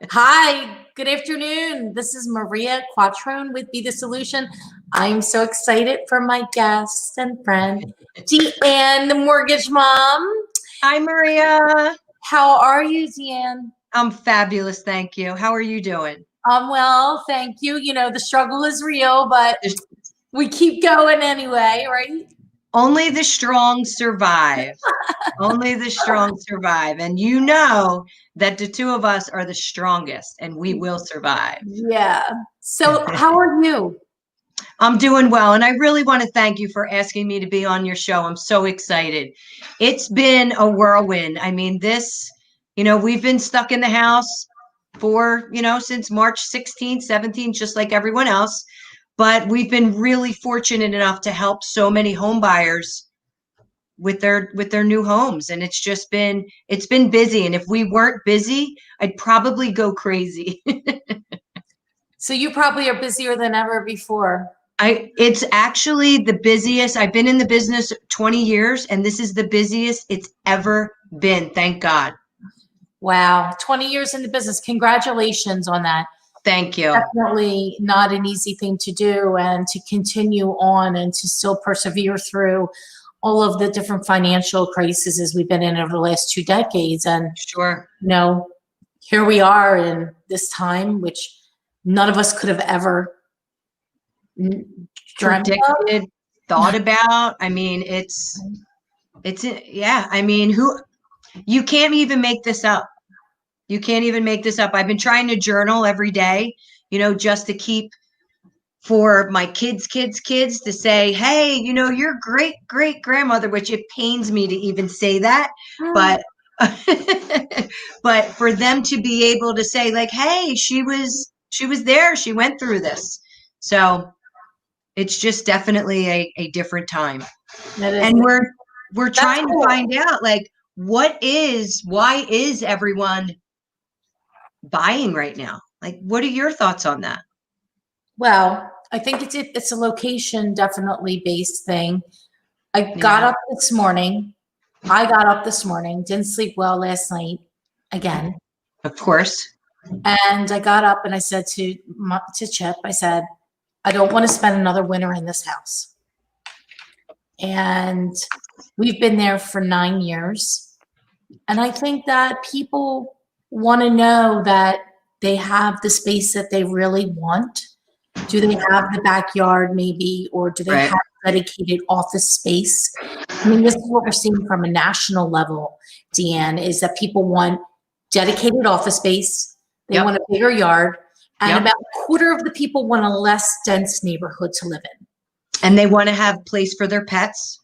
Hi, good afternoon. This is Maria Quattrone with Be the Solution. I'm so excited for my guest and friend, Deanne, the mortgage mom. Hi, Maria. How are you, Deanne? I'm fabulous, thank you. How are you doing? Well, thank you. You know, the struggle is real, but we keep going anyway, right? Only the strong survive. Only the strong survive. And you know that the two of us are the strongest and we will survive. Yeah. So how are you? I'm doing well. And I really want to thank you for asking me to be on your show. I'm so excited. It's been a whirlwind. I mean, we've been stuck in the house for, since March 16th, 17th, just like everyone else. But we've been really fortunate enough to help so many home buyers with their new homes. And it's been busy. And if we weren't busy, I'd probably go crazy. So you probably are busier than ever before. It's actually the busiest. I've been in the business 20 years, and this is the busiest it's ever been. Thank God. Wow. 20 years in the business. Congratulations on that. Thank you. Definitely not an easy thing to do, and to continue on and to still persevere through all of the different financial crises we've been in over the last 2 decades. And, Sure. Here we are in this time, which none of us could have ever predicted, thought about. I mean, yeah. I mean, you can't even make this up. You can't even make this up. I've been trying to journal every day, just to keep for my kids to say, hey, your great grandmother, which it pains me to even say that, but but for them to be able to say like, hey, she was there, she went through this. So it's just definitely a different time. And we're trying to find out like why is everyone buying right now? Like, what are your thoughts on that? Well, I think it's a location definitely based thing. I got up this morning, didn't sleep well last night again. Of course. And I got up and I said to Chip, I said, I don't want to spend another winter in this house. And we've been there for 9 years. And I think that people want to know that they have the space that they really want. Do they have the backyard maybe, or do they have dedicated office space? I mean, this is what we're seeing from a national level, Deanne, is that people want dedicated office space. They want a bigger yard. And about a quarter of the people want a less dense neighborhood to live in. And they want to have place for their pets.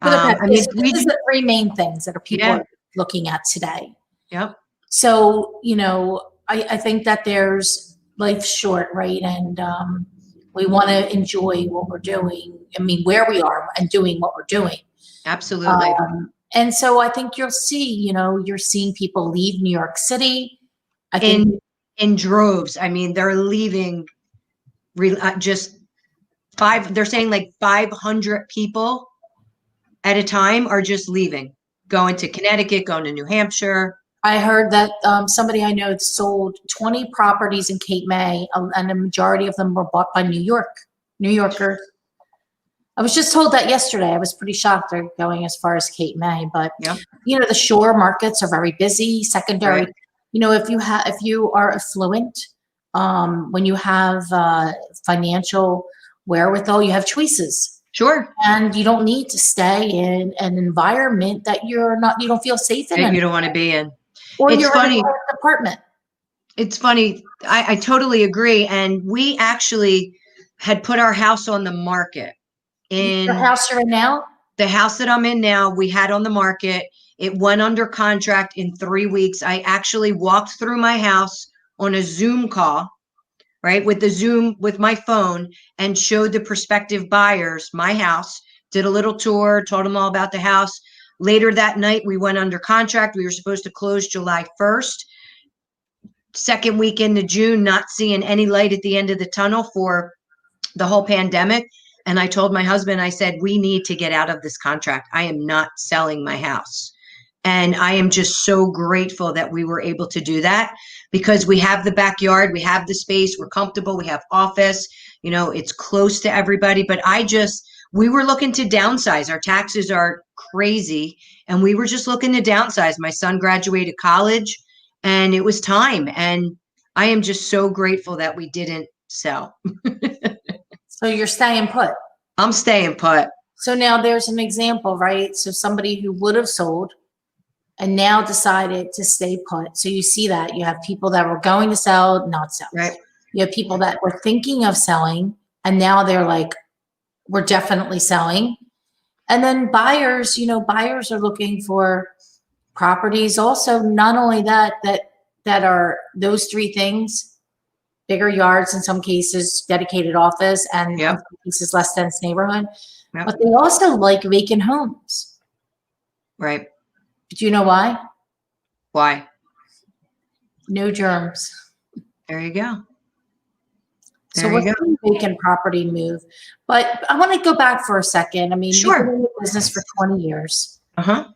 I mean, these are the 3 main things that people are looking at today. Yep. So, I think that life's short, right? And we want to enjoy what we're doing. I mean, where we are and doing what we're doing. Absolutely. And so I think you'll see, you're seeing people leave New York City. I think in droves. I mean, they're leaving just they're saying like 500 people at a time are just leaving, going to Connecticut, going to New Hampshire. I heard that somebody I know sold 20 properties in Cape May, and the majority of them were bought by New Yorkers. I was just told that yesterday. I was pretty shocked they're going as far as Cape May, but the shore markets are very busy. Secondary, right. If you are affluent, when you have financial wherewithal, you have choices. Sure. And you don't need to stay in an environment that you don't feel safe in. You don't want to be in. Or you're in an apartment. It's funny. I totally agree. And we actually had put our house on the market. The house you're in now? The house that I'm in now, we had on the market. It went under contract in 3 weeks. I actually walked through my house on a Zoom call, right, with my phone, and showed the prospective buyers my house, did a little tour, told them all about the house. Later that night, we went under contract. We were supposed to close July 1st. Second week into June, not seeing any light at the end of the tunnel for the whole pandemic. And I told my husband, I said, we need to get out of this contract. I am not selling my house. And I am just so grateful that we were able to do that because we have the backyard, we have the space, we're comfortable, we have office, it's close to everybody. But we were looking to downsize. Our taxes are crazy. And we were just looking to downsize. My son graduated college and it was time. And I am just so grateful that we didn't sell. So you're staying put. I'm staying put. So now there's an example, right? So somebody who would have sold and now decided to stay put. So you see that you have people that were going to sell, not sell. Right. You have people that were thinking of selling and now they're like, we're definitely selling. And then buyers, buyers are looking for properties also, not only that are those three things, bigger yards in some cases, dedicated office, and in some cases less dense neighborhood. Yep. But they also like vacant homes. Right. Do you know why? Why? No germs. There you go. So we're seeing vacant property move. But I want to go back for a second. I mean, sure. You've been in the business for 20 years. Uh-huh.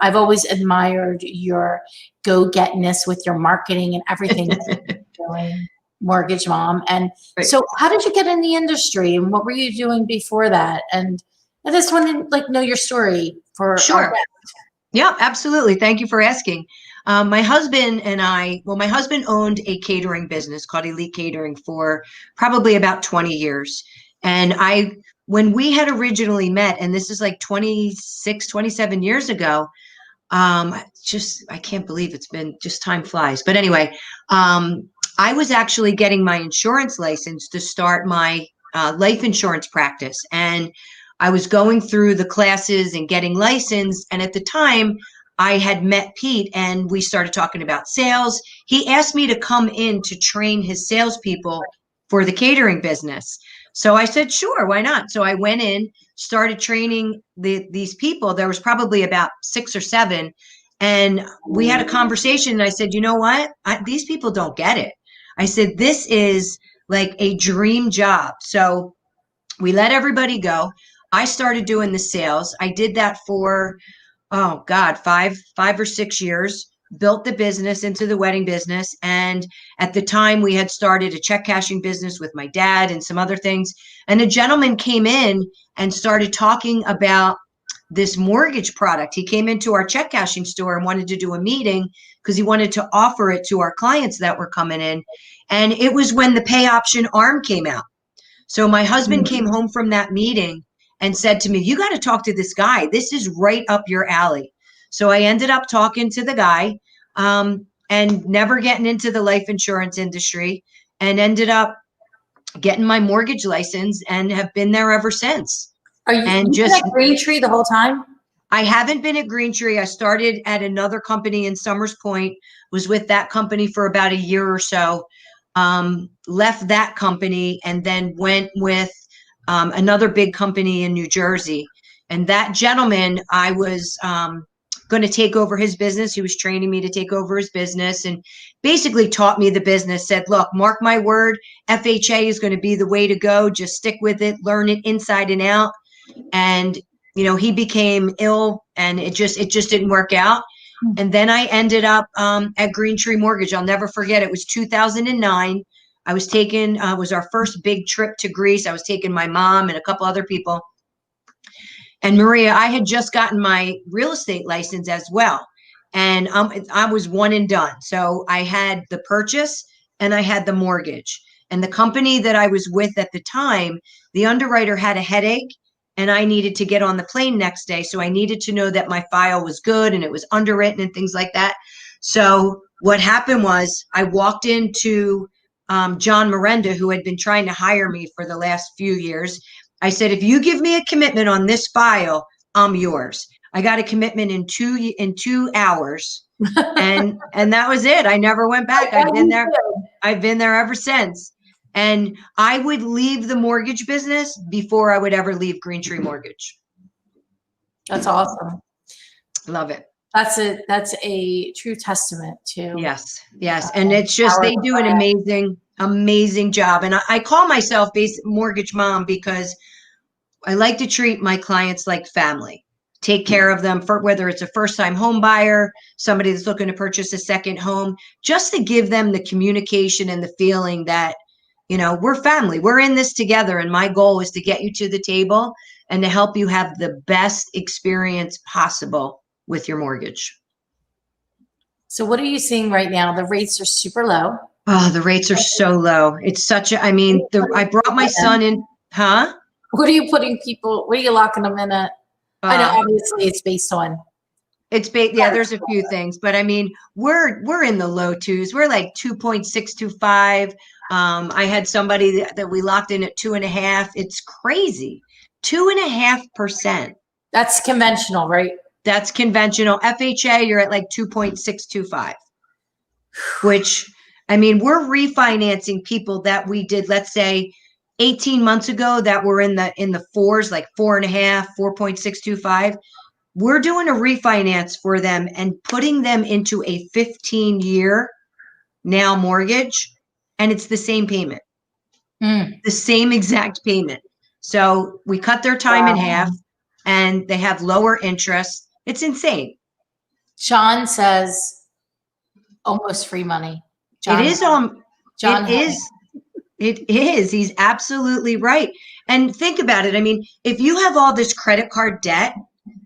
I've always admired your go-getness with your marketing and everything that you're doing, Mortgage Mom. And so how did you get in the industry and what were you doing before that? And I just want to know your story for Sure. Yeah, absolutely. Thank you for asking. My husband my husband owned a catering business called Elite Catering for probably about 20 years. And when we had originally met, and this is like 26, 27 years ago, I can't believe it's been, just time flies. But anyway, I was actually getting my insurance license to start my life insurance practice. And I was going through the classes and getting licensed. And at the time, I had met Pete and we started talking about sales. He asked me to come in to train his salespeople for the catering business. So I said, sure, why not? So I went in, started training these people. There was probably about 6 or 7. And we had a conversation and I said, you know what? These people don't get it. I said, this is like a dream job. So we let everybody go. I started doing the sales. I did that for, 5 or 6 years, built the business into the wedding business. And at the time we had started a check cashing business with my dad and some other things. And a gentleman came in and started talking about this mortgage product. He came into our check cashing store and wanted to do a meeting because he wanted to offer it to our clients that were coming in. And it was when the pay option arm came out. So my husband came home from that meeting and said to me, you got to talk to this guy. This is right up your alley. So I ended up talking to the guy and never getting into the life insurance industry and ended up getting my mortgage license and have been there ever since. Are you at Greentree the whole time? I haven't been at Greentree. I started at another company in Summers Point, was with that company for about a year or so, left that company and then went with another big company in New Jersey. And that gentleman, I was going to take over his business. He was training me to take over his business and basically taught me the business, said, look, mark my word, FHA is going to be the way to go. Just stick with it, learn it inside and out. And, he became ill and it just didn't work out. And then I ended up at Greentree Mortgage. I'll never forget. It was 2009. I was was our first big trip to Greece. I was taking my mom and a couple other people. And Maria, I had just gotten my real estate license as well. And I was one and done. So I had the purchase and I had the mortgage. And the company that I was with at the time, the underwriter had a headache and I needed to get on the plane next day. So I needed to know that my file was good and it was underwritten and things like that. So what happened was I walked into John Miranda, who had been trying to hire me for the last few years. I said, if you give me a commitment on this file, I'm yours. I got a commitment in 2 hours. and that was it. I never went back. I've been there ever since. And I would leave the mortgage business before I would ever leave Greentree Mortgage. That's awesome. Love it. That's a true testament to. Yes. And it's just, they do an amazing job. And I call myself Mortgage Mom because I like to treat my clients like family. take care of them, for whether it's a first-time home buyer, somebody that's looking to purchase a second home, just to give them the communication and the feeling that, you know, we're family, we're in this together. And my goal is to get you to the table and to help you have the best experience possible with your mortgage. So what are you seeing right now? The rates are super low. Oh, the rates are so low. It's such a, I mean, I brought my son in, huh? What are you locking them in at? I know obviously it's based on. Yeah, there's a few things, but I mean, we're in the low twos. We're like 2.625. I had somebody that we locked in at 2.5. It's crazy. 2.5%. That's conventional, right? That's conventional. FHA, you're at like 2.625, which, I mean, we're refinancing people that we did, let's say 18 months ago, that were in the fours, like 4.5, 4.625. We're doing a refinance for them and putting them into a 15-year now mortgage, and it's the same payment, the same exact payment. So we cut their time in half, and they have lower interest. It's insane. John says almost free money. It is. He's absolutely right. And think about it. I mean, if you have all this credit card debt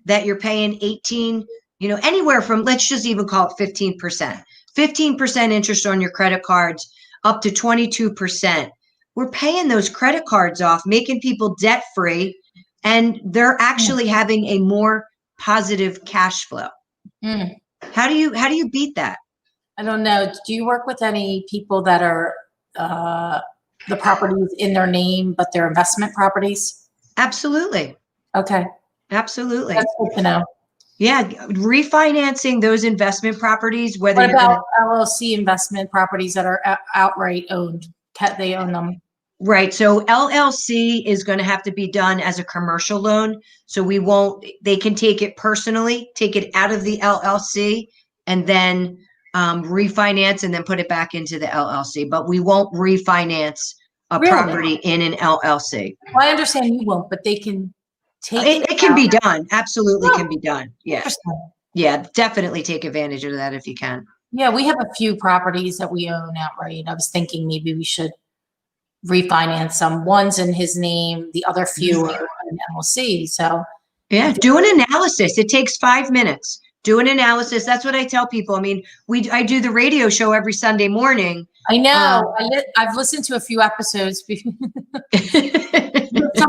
that you're paying 18, you know, anywhere from, let's just even call it 15%, 15% interest on your credit cards up to 22%. We're paying those credit cards off, making people debt free, and they're actually having a more positive cash flow. How do you beat that? I don't know. Do you work with any people that are the properties in their name, but they're investment properties? Absolutely. Okay. Absolutely. That's good to know. Yeah, refinancing those investment properties, whether what about LLC investment properties that are outright owned? They own them. Right. So LLC is going to have to be done as a commercial loan. So they can take it personally, take it out of the LLC, and then refinance and then put it back into the LLC. But we won't refinance a property in an LLC. Well, I understand you won't, but they can take it. It can be done. Absolutely can be done. Yeah. Yeah, definitely take advantage of that if you can. Yeah, we have a few properties that we own outright. I was thinking maybe we should refinance some. One's in his name, the other few are in LLC. So yeah, do an analysis. It takes 5 minutes. Do an analysis. That's what I tell people. I mean, I do the radio show every Sunday morning. I know. I've listened to a few episodes, some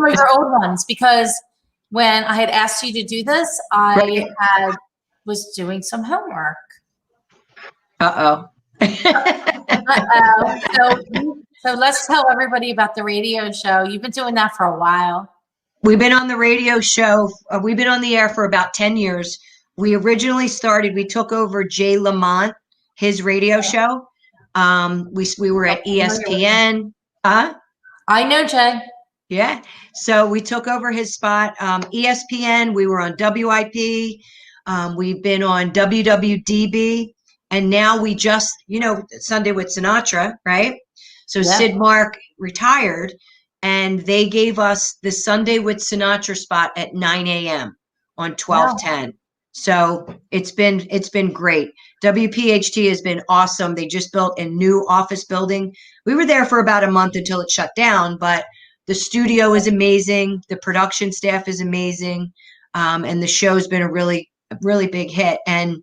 of your old ones, because when I had asked you to do this, I was doing some homework. Uh-oh. So let's tell everybody about the radio show. You've been doing that for a while. We've been on the radio show. We've been on the air for about 10 years. We originally we took over Jay Lamont, his radio show. We were at ESPN. I know Jay. Yeah. So we took over his spot. ESPN, we were on WIP. We've been on WWDB. And now we just, Sunday with Sinatra, right? So Sid Mark retired, and they gave us the Sunday with Sinatra spot at 9 a.m. on 1210. Wow. So it's been great. WPHT has been awesome. They just built a new office building. We were there for about a month until it shut down, but the studio is amazing. The production staff is amazing. And the show's been a really, really big hit. And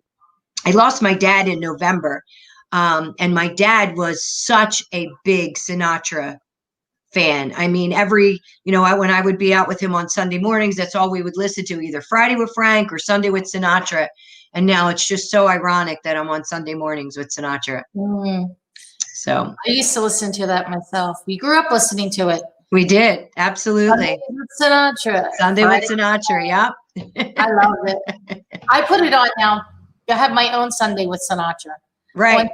I lost my dad in November. And my dad was such a big Sinatra fan. I mean, when I would be out with him on Sunday mornings, that's all we would listen to, either Friday with Frank or Sunday with Sinatra. And now it's just so ironic that I'm on Sunday mornings with Sinatra. So I used to listen to that myself. We grew up listening to it. We did. Absolutely. Sunday with Sinatra. Sunday with Sinatra. Yep. I love it. I put it on now. I have my own Sunday with Sinatra. Right.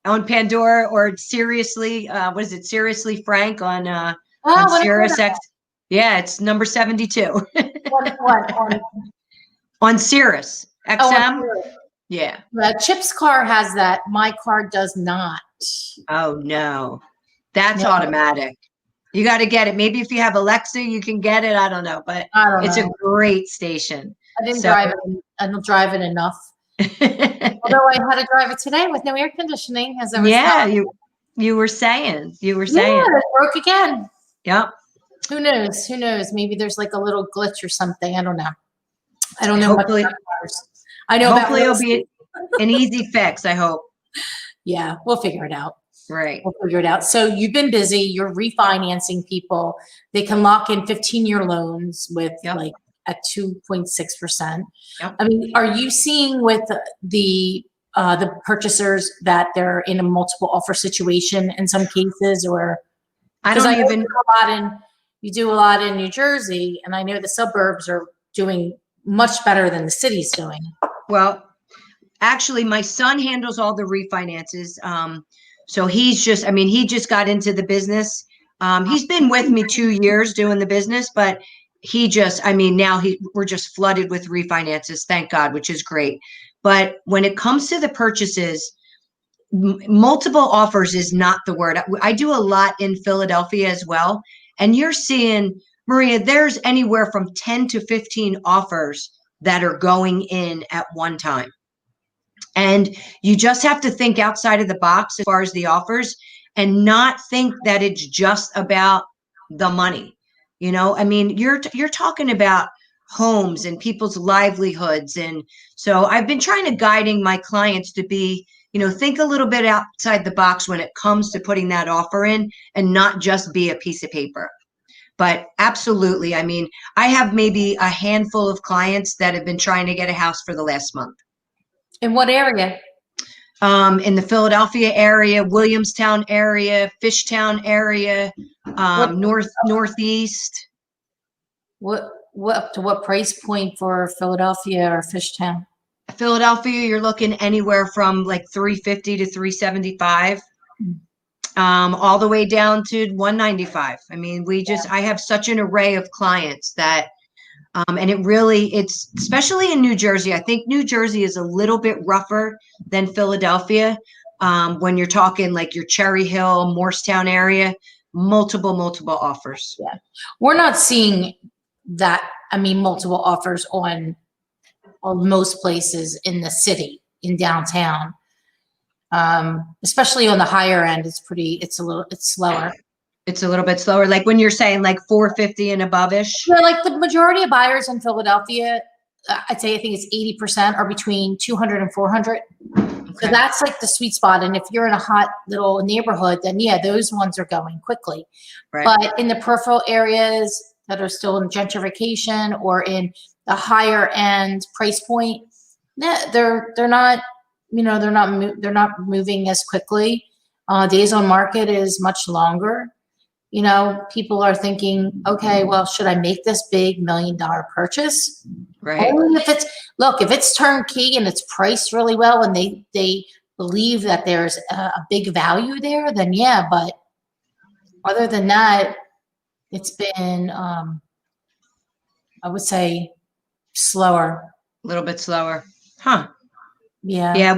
On Pandora. Or Seriously, what is it? Seriously Frank on Sirius X. Yeah, it's number 72. On Sirius XM. Yeah. Chip's car has that. My car does not. Oh no. That's automatic. You got to get it. Maybe if you have Alexa, you can get it. I don't know, but it's a great station. I didn't So drive it. I don't drive it enough. Although I had to drive it today with no air conditioning, as I was yeah, telling you were saying, Yeah, it broke again. Yep. Who knows? Who knows? Maybe there's like a little glitch or something. I don't know. I don't know much Hopefully, about cars. I know about hopefully real it'll be estate. an easy fix. I hope. Yeah, we'll figure it out. Right. We'll figure it out. So you've been busy. You're refinancing people. They can lock in 15-year loans with Yep. like at 2.6%. Yep. I mean, are you seeing with the purchasers that they're in a multiple offer situation in some cases, or I because don't I know even. you do a lot in New Jersey, and I know the suburbs are doing much better than the city's doing. Well, actually, my son handles all the refinances. So he's just, I mean, he just got into the business. He's been with me 2 years doing the business, but he just, I mean, now we're just flooded with refinances, thank God, which is great. But when it comes to the purchases, multiple offers is not the word. I do a lot in Philadelphia as well. And you're seeing, Maria, there's anywhere from 10 to 15 offers that are going in at one time. And you just have to think outside of the box as far as the offers and not think that it's just about the money. You know, I mean, you're talking about homes and people's livelihoods. And so I've been trying to guiding my clients to be, you know, think a little bit outside the box when it comes to putting that offer in and not just be a piece of paper. But absolutely, I mean, I have maybe a handful of clients that have been trying to get a house for the last month. In what area? In the Philadelphia area, Williamstown area, Fishtown area, northeast. What up to what price point for Philadelphia or Fishtown? Philadelphia, you're looking anywhere from like 350 to 375, all the way down to 195. I mean, I have such an array of clients that, and it's especially in New Jersey. I think New Jersey is a little bit rougher than Philadelphia. When you're talking like your Cherry Hill, Morristown area, multiple offers. Yeah, we're not seeing that. I mean, multiple offers on most places in the city, in downtown. Especially on the higher end, it's slower. It's a little bit slower. Like when you're saying like 450 and above-ish. Yeah, like the majority of buyers in Philadelphia, I'd say I think it's 80% are between 200 and 400. Okay. So that's like the sweet spot. And if you're in a hot little neighborhood, then yeah, those ones are going quickly. Right. But in the peripheral areas that are still in gentrification or in the higher end price point, they're not, you know, they're not moving as quickly. Days on market is much longer. You know, people are thinking, okay, well, should I make this big $1 million purchase? Right. Only if it's turnkey and it's priced really well and they believe that there's a big value there, then yeah. But other than that, it's been, I would say, slower. A little bit slower. Huh. Yeah. Yeah.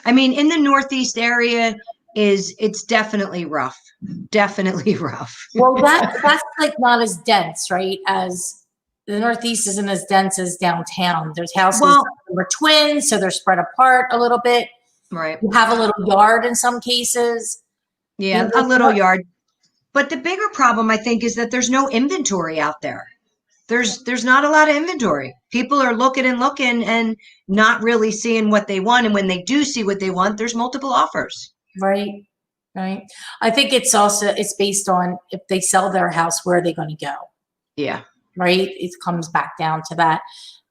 I mean, in the Northeast area, it's definitely rough. Definitely rough. Well, that's like not as dense, right? As the Northeast isn't as dense as downtown. There's houses that were twins, so they're spread apart a little bit. Right. You have a little yard in some cases. Yeah, a little yard. But the bigger problem, I think, is that there's no inventory out there. There's not a lot of inventory. People are looking and not really seeing what they want. And when they do see what they want, there's multiple offers. Right. Right. I think it's based on if they sell their house, where are they going to go? Yeah. Right. It comes back down to that.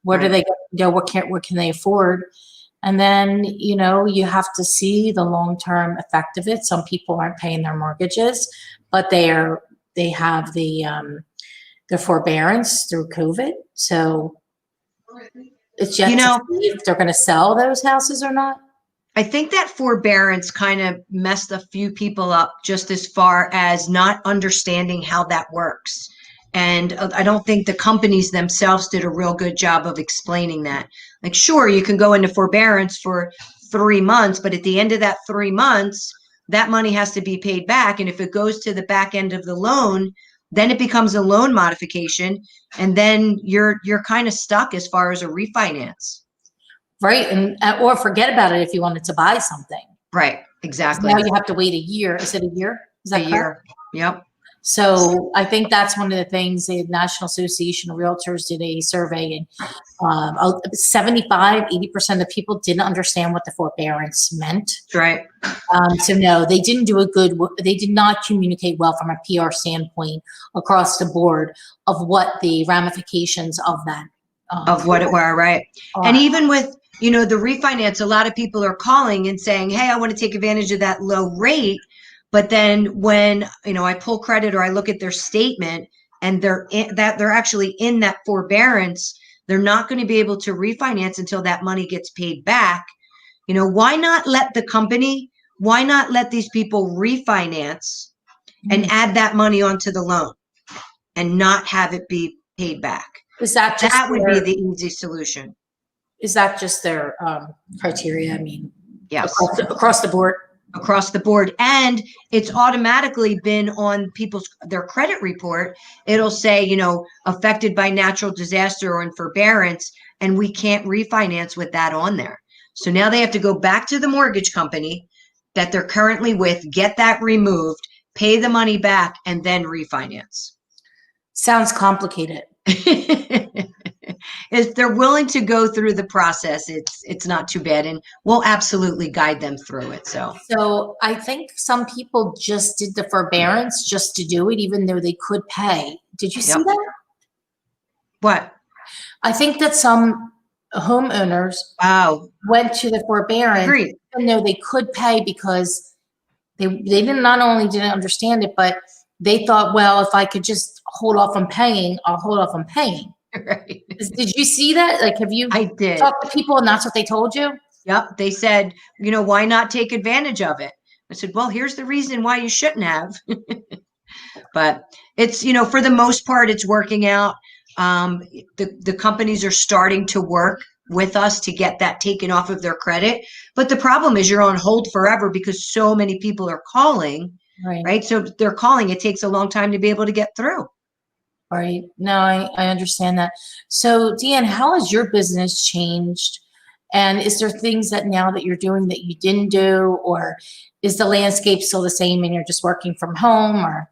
Where do they go? What can they afford? And then, you know, you have to see the long-term effect of it. Some people aren't paying their mortgages, but they have the forbearance through COVID. So it's yet to see if they're going to sell those houses or not. I think that forbearance kind of messed a few people up just as far as not understanding how that works. And I don't think the companies themselves did a real good job of explaining that. Like, sure, you can go into forbearance for 3 months, but at the end of that 3 months, that money has to be paid back. And if it goes to the back end of the loan, then it becomes a loan modification, and then you're kind of stuck as far as a refinance. Right. And, or forget about it if you wanted to buy something. Right. So Exactly. now you have to wait a year. Is it a year? Is that A correct? year. Yep. So I think that's one of the things. The National Association of Realtors did a survey, and 75, 80% of people didn't understand what the forbearance meant. That's right. So no, they didn't do they did not communicate well from a PR standpoint across the board of what the ramifications of that. Of what it were, right? are. And even with, you know, the refinance, a lot of people are calling and saying, hey, I want to take advantage of that low rate. But then when, you know, I pull credit or I look at their statement and they're actually in that forbearance, they're not going to be able to refinance until that money gets paid back. You know, why not let these people refinance and add that money onto the loan and not have it be paid back? Is that just That would be the easy solution. Is that just their criteria? I mean, Yes. across the board. Across the board. And it's automatically been on their credit report. It'll say, you know, affected by natural disaster or in forbearance, and we can't refinance with that on there. So now they have to go back to the mortgage company that they're currently with, get that removed, pay the money back, and then refinance. Sounds complicated. If they're willing to go through the process, it's not too bad, and we'll absolutely guide them through it. So I think some people just did the forbearance just to do it, even though they could pay. Did you see Yep. that? What? I think that some homeowners went to the forbearance, Agreed. even though they could pay, because they didn't not only didn't understand it, but they thought, well, if I could just hold off on paying, I'll hold off on paying. Right. Did you see that? Like, have you I did. talked to people and that's what they told you? Yep. They said, you know, why not take advantage of it? I said, well, here's the reason why you shouldn't have. But it's, you know, for the most part, it's working out. The companies are starting to work with us to get that taken off of their credit. But the problem is you're on hold forever because so many people are calling, right? So they're calling. It takes a long time to be able to get through. Right. No, I understand that. So Deanne, how has your business changed? And is there things that now that you're doing that you didn't do, or is the landscape still the same and you're just working from home? Or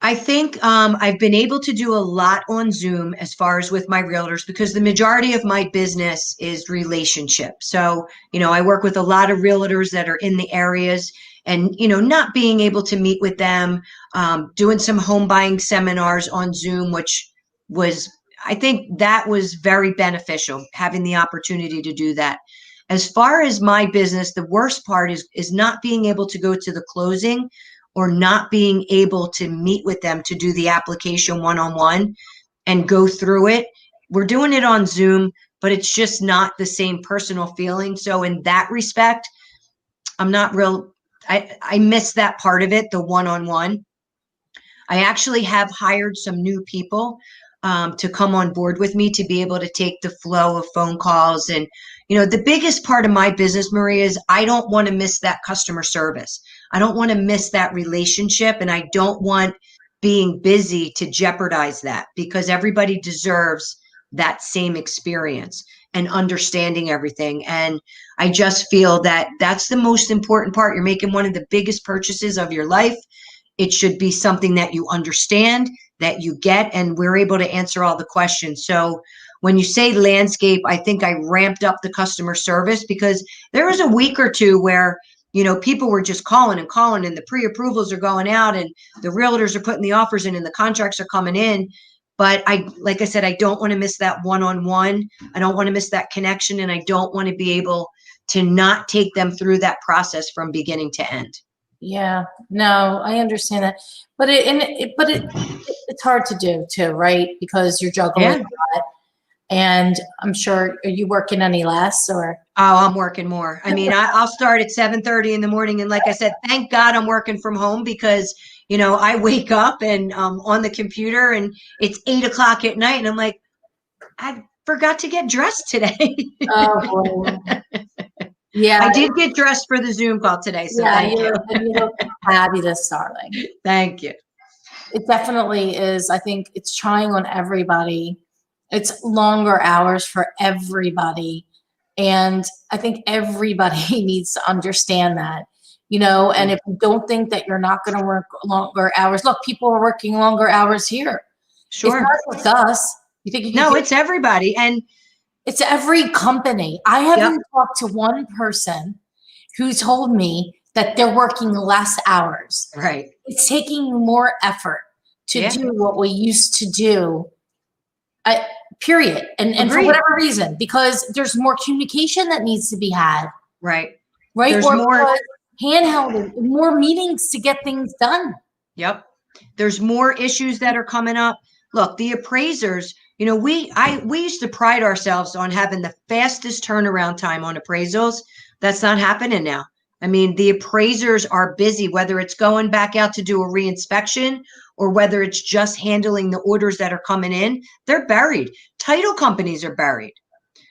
I think I've been able to do a lot on Zoom as far as with my realtors, because the majority of my business is relationship. So, you know, I work with a lot of realtors that are in the areas, and, you know, not being able to meet with them, doing some home buying seminars on Zoom, which was, I think that was very beneficial, having the opportunity to do that. As far as my business, the worst part is not being able to go to the closing, or not being able to meet with them to do the application one-on-one and go through it. We're doing it on Zoom, but it's just not the same personal feeling. So in that respect, I'm not I miss that part of it, the one-on-one. I actually have hired some new people to come on board with me to be able to take the flow of phone calls. And, you know, the biggest part of my business, Maria, is I don't want to miss that customer service. I don't want to miss that relationship, and I don't want being busy to jeopardize that, because everybody deserves that same experience and understanding everything. And I just feel that that's the most important part. You're making one of the biggest purchases of your life. It should be something that you understand, that you get, and we're able to answer all the questions. So when you say landscape, I think I ramped up the customer service, because there was a week or two where, you know, people were just calling and calling, and the pre-approvals are going out, and the realtors are putting the offers in, and the contracts are coming in. But like I said, I don't want to miss that one-on-one. I don't want to miss that connection, and I don't want to be able to not take them through that process from beginning to end. yeah, no, I understand that, but it's hard to do too, right? Because you're juggling a lot, and I'm sure, are you working any less, or? Oh, I'm working more. I mean, I'll start at 7:30 in the morning, and like I said, thank God I'm working from home, because, you know, I wake up and on the computer, and it's 8 o'clock at night, and I'm like, I forgot to get dressed today. Oh, yeah, I did get dressed for the Zoom call today, so yeah, thank you. you look fabulous, darling. Thank you. It definitely is. I think it's trying on everybody. It's longer hours for everybody. And I think everybody needs to understand that, and if you don't think that you're not going to work longer hours, look, people are working longer hours here. It's Sure. not just us. You think you can No, it's everybody. And it's every company. I haven't talked to one person who told me that they're working less hours. right. It's taking more effort to do what we used to do, period. And for Agreed. whatever reason, because there's more communication that needs to be had. Right. Right. There's or more handheld, more meetings to get things done. Yep. There's more issues that are coming up. Look, the appraisers, we used to pride ourselves on having the fastest turnaround time on appraisals. That's not happening now. I mean, the appraisers are busy, whether it's going back out to do a reinspection or whether it's just handling the orders that are coming in. They're buried. Title companies are buried,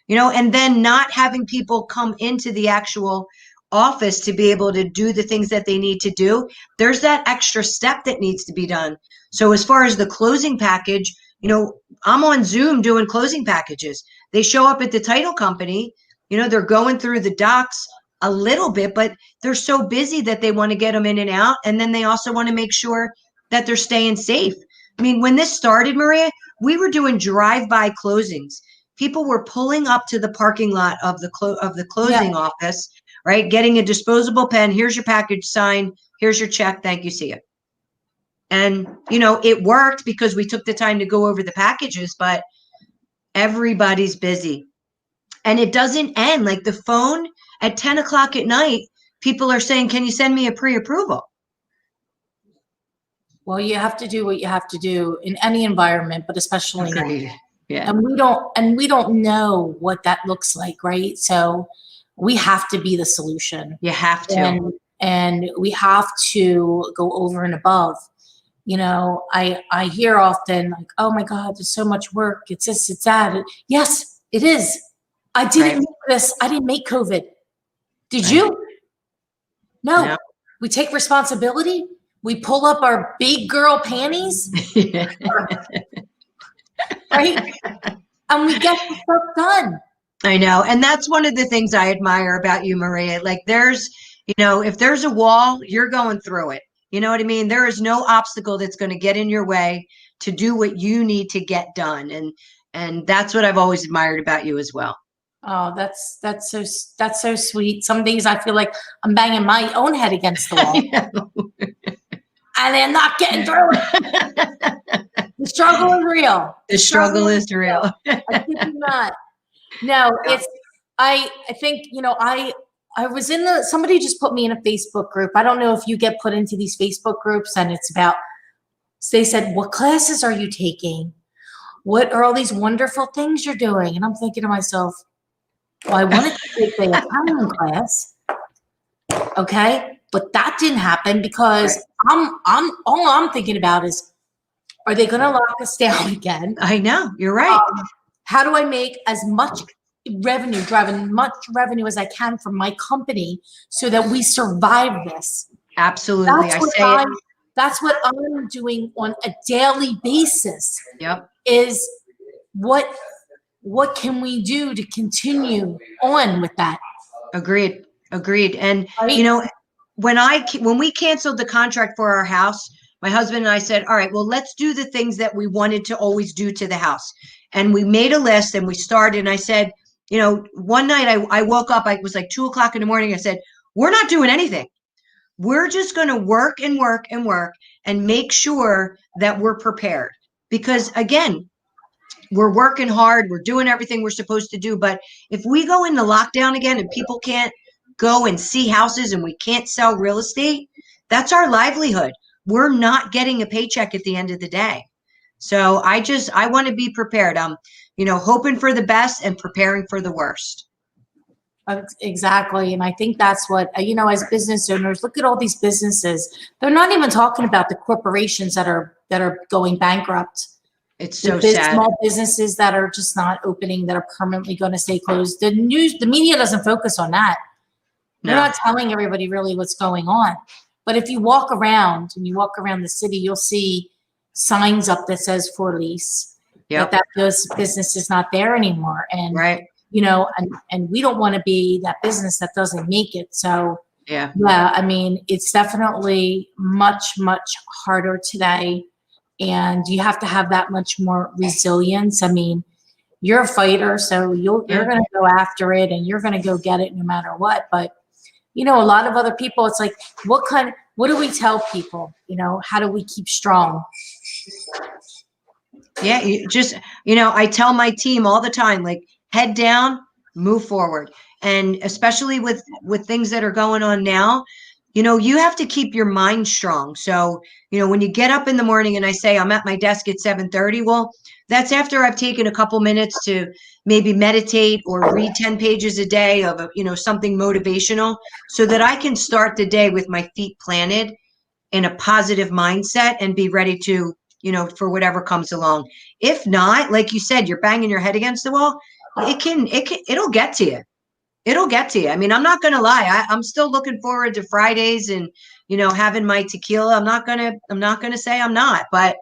and then not having people come into the actual office to be able to do the things that they need to do. There's that extra step that needs to be done. So as far as the closing package, I'm on Zoom doing closing packages. They show up at the title company, they're going through the docs a little bit, but they're so busy that they want to get them in and out. And then they also want to make sure that they're staying safe. I mean, when this started, Maria, we were doing drive-by closings. People were pulling up to the parking lot of the closing office, right? Getting a disposable pen. Here's your package, sign. Here's your check. Thank you. See you. And, it worked because we took the time to go over the packages, but everybody's busy. And it doesn't end. Like the phone at 10 o'clock at night, people are saying, can you send me a pre-approval? Well, you have to do what you have to do in any environment, but especially now. Yeah. And we don't know what that looks like, right? So we have to be the solution. You have to. And we have to go over and above. I hear often like, oh my God, there's so much work. It's this, it's that. Yes, it is. I didn't make this. I didn't make COVID. Did you? No. We take responsibility. We pull up our big girl panties. Right? And we get the stuff done. I know. And that's one of the things I admire about you, Maria. Like there's, if there's a wall, you're going through it. You know what I mean? There is no obstacle that's going to get in your way to do what you need to get done. And that's what I've always admired about you as well. Oh, that's so sweet. Some days I feel like I'm banging my own head against the wall. And they're not getting through it. The struggle is real. The struggle is real. I think not. No, it's, I think, I was in somebody just put me in a Facebook group. I don't know if you get put into these Facebook groups, and it's about, they said, what classes are you taking? What are all these wonderful things you're doing? And I'm thinking to myself, well, I wanted to take the Italian class. Okay. But that didn't happen because all I'm thinking about is, are they going to lock us down again? I know. You're right. How do I make as much revenue, driving much revenue as I can from my company so that we survive this? Absolutely. That's what I'm doing on a daily basis. Yep. Is what can we do to continue on with that? Agreed. And when we canceled the contract for our house, my husband and I said, all right, well, let's do the things that we wanted to always do to the house. And we made a list and we started, and I said, one night I woke up, it was like 2 o'clock in the morning. I said, we're not doing anything. We're just going to work and work and work and make sure that we're prepared. Because again, we're working hard. We're doing everything we're supposed to do. But if we go into lockdown again and people can't go and see houses and we can't sell real estate, that's our livelihood. We're not getting a paycheck at the end of the day. So I want to be prepared. I'm, hoping for the best and preparing for the worst. Exactly. And I think that's what, as business owners, look at all these businesses. They're not even talking about the corporations that are going bankrupt. It's so sad. Small businesses that are just not opening, that are permanently going to stay closed. The media doesn't focus on that. They're not telling everybody really what's going on. But if you walk around the city, you'll see signs up that says for lease, Yep. that business is not there anymore. And, Right. and we don't want to be that business that doesn't make it. So, Yeah. yeah, I mean, it's definitely much, much harder today. And you have to have that much more resilience. I mean, you're a fighter, so you're going to go after it and you're going to go get it no matter what. But, a lot of other people, it's like, what do we tell people? How do we keep strong? Yeah. I tell my team all the time, like, head down, move forward. And especially with things that are going on now, you have to keep your mind strong. So, when you get up in the morning and I say I'm at my desk at 7:30, well, that's after I've taken a couple minutes to maybe meditate or read 10 pages a day of, something motivational so that I can start the day with my feet planted in a positive mindset and be ready to, for whatever comes along. If not, like you said, you're banging your head against the wall. It'll get to you. It'll get to you. I mean, I'm not going to lie. I'm still looking forward to Fridays and, having my tequila. I'm not going to say I'm not, but,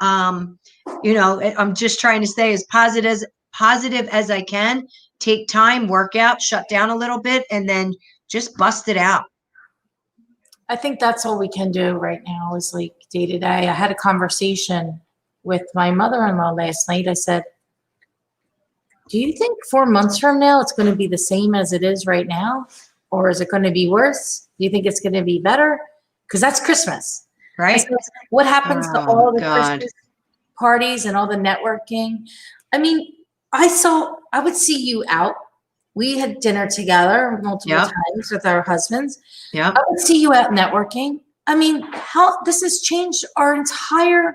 I'm just trying to stay as positive as I can, take time, work out, shut down a little bit, and then just bust it out. I think that's all we can do right now is like day to day. I had a conversation with my mother-in-law last night. I said, do you think 4 months from now it's going to be the same as it is right now? Or is it going to be worse? Do you think it's going to be better? Because that's Christmas. Right. Said, what happens to all the Christmas parties and all the networking? I mean, I would see you out. We had dinner together multiple times with our husbands. Yeah. I would see you out networking. I mean, how this has changed our entire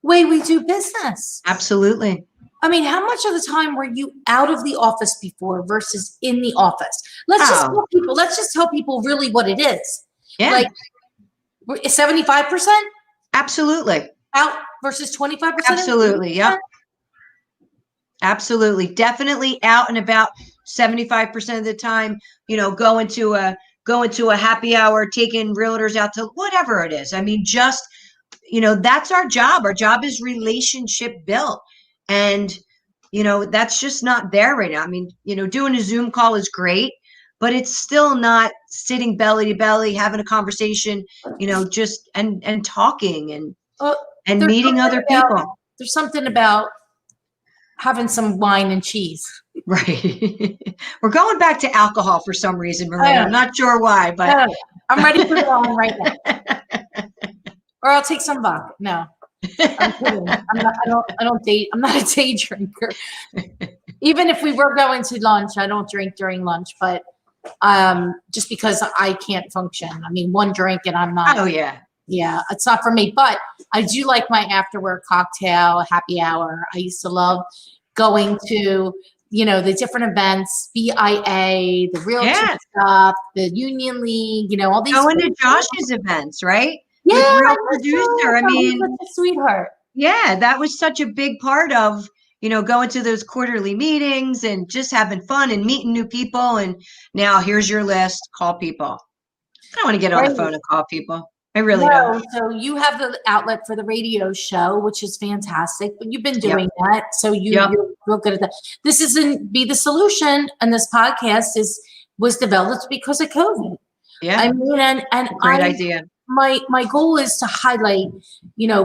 way we do business. Absolutely. I mean, how much of the time were you out of the office before versus in the office? Let's just tell people really what it is. Yeah. Like 75%? Absolutely. Out versus 25%? Absolutely. Yep. Absolutely. Definitely out and about 75% of the time, going to a happy hour, taking realtors out to whatever it is. I mean, just, that's our job. Our job is relationship built. And, that's just not there right now. I mean, doing a Zoom call is great, but it's still not sitting belly to belly, having a conversation, just and talking and meeting other people. There's something about having some wine and cheese. Right. We're going back to alcohol for some reason, Maria. I'm not sure why, but I'm ready for the wine right now. Or I'll take some vodka. No. I'm kidding. I don't date. I'm not a day drinker. Even if we were going to lunch, I don't drink during lunch, but just because I can't function. I mean, one drink and I'm not. Oh yeah. Yeah, it's not for me, but I do like my after work cocktail, happy hour. I used to love going to, the different events, BIA, the realtor stuff, the Union League, all these. Going to Josh's events, right? Yeah, with Real Producer. I mean, such a sweetheart. Yeah, that was such a big part of, going to those quarterly meetings and just having fun and meeting new people. And now here's your list, call people. I don't want to get on the phone and call people. I really don't. So you have the outlet for the radio show, which is fantastic, but you've been doing that. So you're real good at that. This isn't Be the Solution, and this podcast was developed because of COVID. Yeah. I mean, and great idea. My goal is to highlight,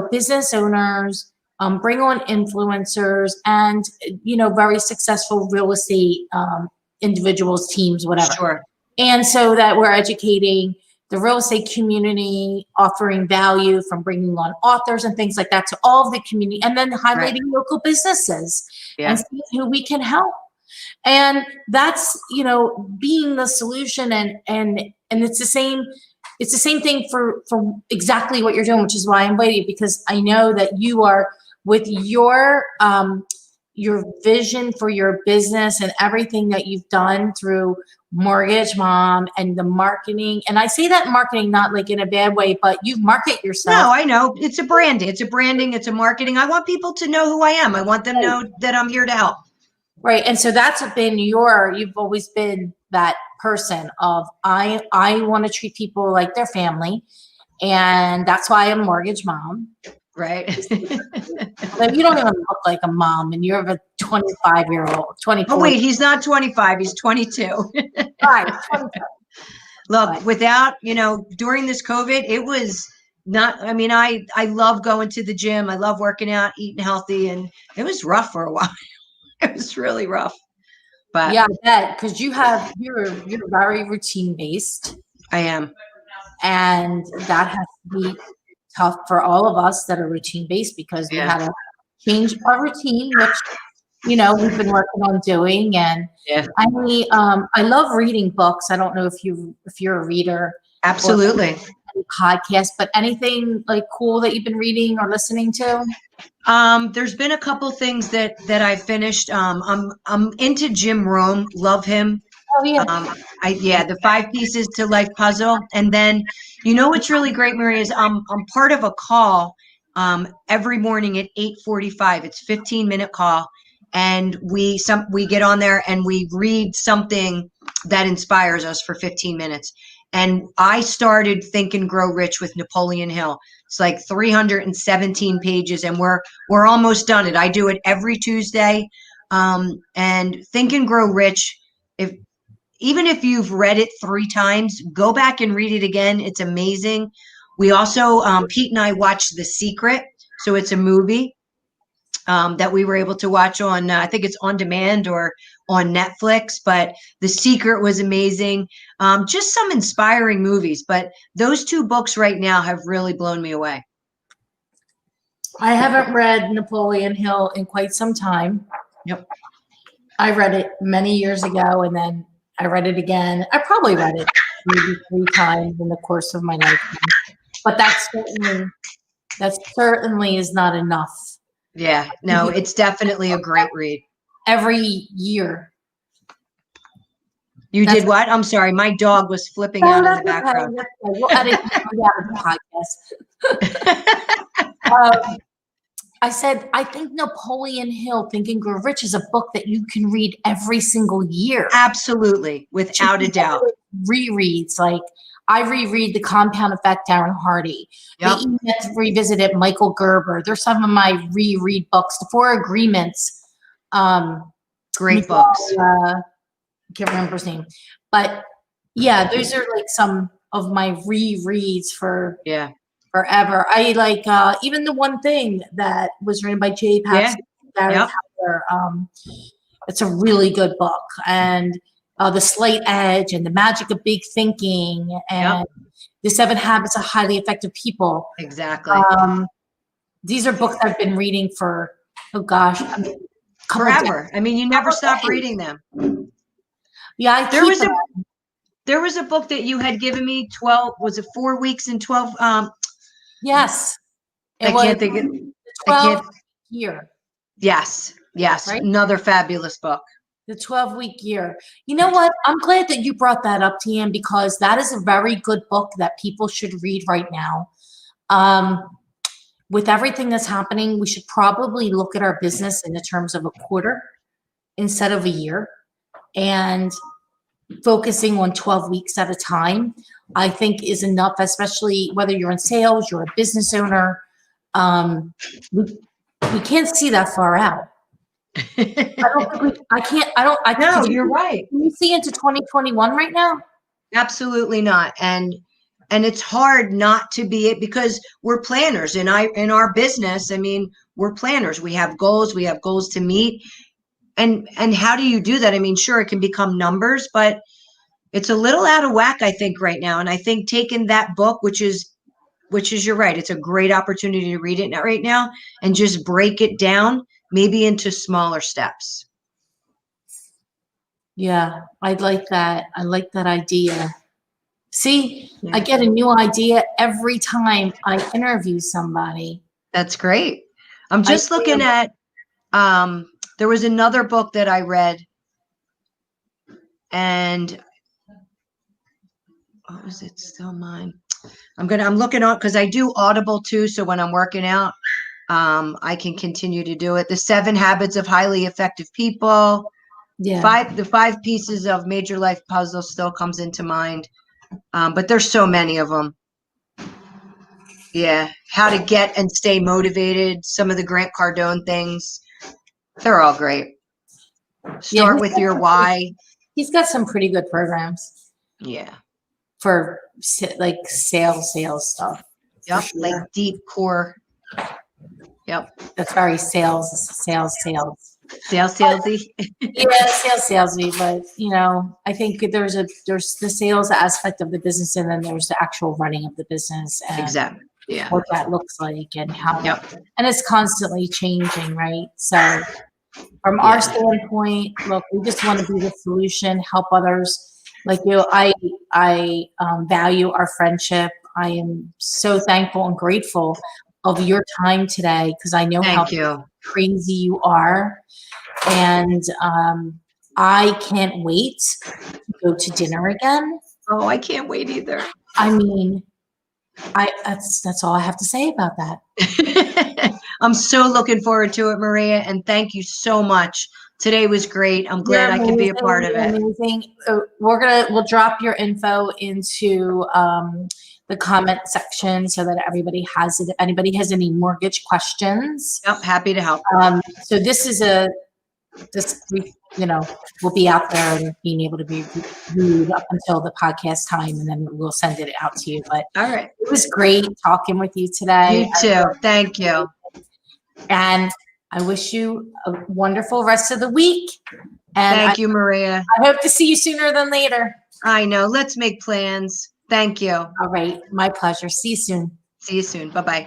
business owners, bring on influencers and, very successful real estate individuals, teams, whatever. Sure. And so that we're educating the real estate community, offering value from bringing on authors and things like that to all of the community, and then highlighting local businesses and seeing who we can help. And that's, being the solution and it's the same thing for exactly what you're doing, which is why I invited you, because I know that you are with your vision for your business and everything that you've done through Mortgage Mom and the marketing. And I say that marketing, not like in a bad way, but you market yourself. No, I know. It's a branding. It's a branding. It's a marketing. I want people to know who I am. I want them to know that I'm here to help. Right. And so that's been you've always been that person of, I want to treat people like their family. And that's why I'm Mortgage Mom. Right. Like, you don't even look like a mom, and you're a 25-year-old, 24. Oh, wait, he's not 25. He's 22. Right, 25. Look, without, during this COVID, it was not, I mean, I love going to the gym. I love working out, eating healthy, and it was rough for a while. It was really rough. But Yeah, I bet, because you're very routine based, I am. and that has to be tough for all of us that are routine based, because we had to change our routine, which we've been working on doing. And Yeah. I love reading books. I don't know if you're a reader. Absolutely. Or podcast, but anything like cool that you've been reading or listening to? There's been a couple things that I finished. I'm into Jim Rome. Love him. Oh yeah. The 5 Pieces to Life puzzle. And then, what's really great, Maria, is I'm part of a call every morning at 8:45. It's a 15-minute call, and we get on there and we read something that inspires us for 15 minutes. And I started Think and Grow Rich with Napoleon Hill. It's like 317 pages, and we're almost done it. I do it every Tuesday. And Think and Grow Rich, even if you've read it 3 times, go back and read it again. It's amazing. We also, Pete and I watched The Secret. So it's a movie that we were able to watch on, I think it's on demand or on Netflix, but The Secret was amazing. Just some inspiring movies, but those 2 books right now have really blown me away. I haven't read Napoleon Hill in quite some time. Yep. I read it many years ago, and then I read it again. I probably read it maybe 3 times in the course of my lifetime, but that certainly is not enough. Yeah, no, it's definitely a great read. Every year. You did what? I'm sorry. My dog was flipping out in the background. We'll edit out of the podcast. I said, I think Napoleon Hill, Think and Grow Rich, is a book that you can read every single year. Absolutely, without a doubt. Rereads, like I reread The Compound Effect, Darren Hardy. Yep. They even get to revisit it, Michael Gerber. There's some of my reread books. The 4 Agreements. Great books. I can't remember his name. But yeah, those are like some of my rereads for forever. I like even The One Thing that was written by J. Paps. Yep. It's a really good book. And The Slight Edge and The Magic of Big Thinking and The 7 Habits of Highly Effective People. Exactly. These are books I've been reading for, forever. I mean, you never stop reading them. Yeah, there was a book that you had given me 12, was it 4 weeks and 12? Yes. I can't think of the 12th year. Yes. Right? Another fabulous book. The 12-week year. You know what? I'm glad that you brought that up, Deanne, because that is a very good book that people should read right now. With everything that's happening, we should probably look at our business in the terms of a quarter instead of a year, and focusing on 12 weeks at a time, I think, is enough, especially whether you're in sales, you're a business owner. We can't see that far out. No, you're right. Can you see into 2021 right now? Absolutely not. And it's hard not to be it, because we're planners in our business. I mean, we're planners. We have goals to meet. And how do you do that? I mean, sure, it can become numbers, but it's a little out of whack, I think, right now. And I think taking that book, which is, you're right, it's a great opportunity to read it right now and just break it down, maybe into smaller steps. Yeah, I like that. I like that idea. See, I get a new idea every time I interview somebody. That's great. I'm just looking at, there was another book that I read, and what was it? Still mine. I'm looking up because I do Audible too. So when I'm working out, I can continue to do it. The 7 Habits of Highly Effective People. Yeah. The 5 Pieces of Major Life Puzzle still comes into mind. But there's so many of them. Yeah. How to get and stay motivated. Some of the Grant Cardone things. They're all great. Start with your why. He's got some pretty good programs Yeah. for like sales stuff. Yep. Sure. Like deep core. Yep. That's very salesy. Salesy. Yeah, salesy. But I think there's the sales aspect of the business, and then there's the actual running of the business and Exactly. Yeah. what that looks like and how. Yep. And it's constantly changing, right? So from our standpoint, look, we just want to be the solution, help others. Like I value our friendship. I am so thankful and grateful of your time today because I know how crazy you are. And I can't wait to go to dinner again. Oh, I can't wait either. I mean, that's all I have to say about that. I'm so looking forward to it, Maria, and thank you so much. Today was great. I'm glad I could be a part of it. Amazing. We'll drop your info into the comment section so that everybody has it. If anybody has any mortgage questions, Yep, happy to help. So this is we'll be out there and being able to be viewed up until the podcast time, and then we'll send it out to you. But all right, it was great talking with you today. You too. Thank you. And I wish you a wonderful rest of the week. And thank you, Maria. I hope to see you sooner than later. I know. Let's make plans. Thank you. All right. My pleasure. See you soon. See you soon. Bye-bye.